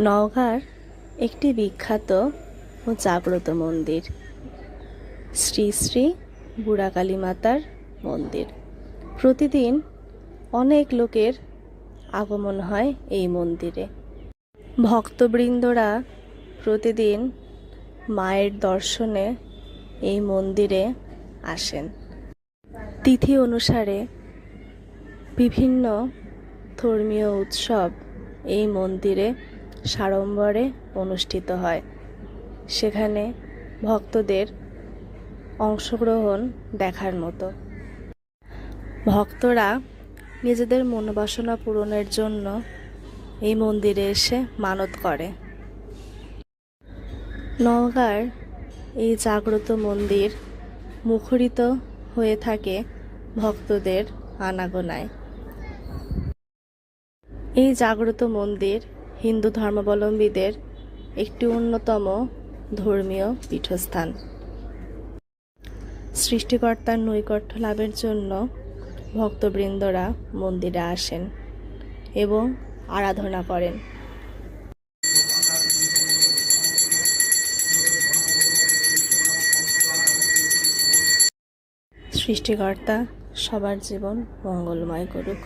নওগাঁর একটি বিখ্যাত ও জাগ্রত মন্দির শ্রী শ্রী বুড়াকালী মাতার মন্দির। প্রতিদিন অনেক লোকের আগমন হয় এই মন্দিরে। ভক্তবৃন্দরা প্রতিদিন মায়ের দর্শনে এই মন্দিরে আসেন। তিথি অনুসারে বিভিন্ন ধর্মীয় উৎসব এই মন্দিরে সাড়ম্বরে অনুষ্ঠিত হয়। সেখানে ভক্তদের অংশগ্রহণ দেখার মতো। ভক্তরা নিজেদের মনোবাসনা পূরণের জন্য এই মন্দিরে এসে মানত করে। নওগাঁর এই জাগ্রত মন্দির মুখরিত হয়ে থাকে ভক্তদের আনাগোনায়। এই জাগ্রত মন্দির হিন্দু ধর্মাবলম্বীদের একটি অন্যতম ধর্মীয় পীঠস্থান। সৃষ্টিকর্তার নৈকট্য লাভের জন্য ভক্তবৃন্দরা মন্দিরে আসেন এবং আরাধনা করেন। সৃষ্টিকর্তা সবার জীবন মঙ্গলময় করুক।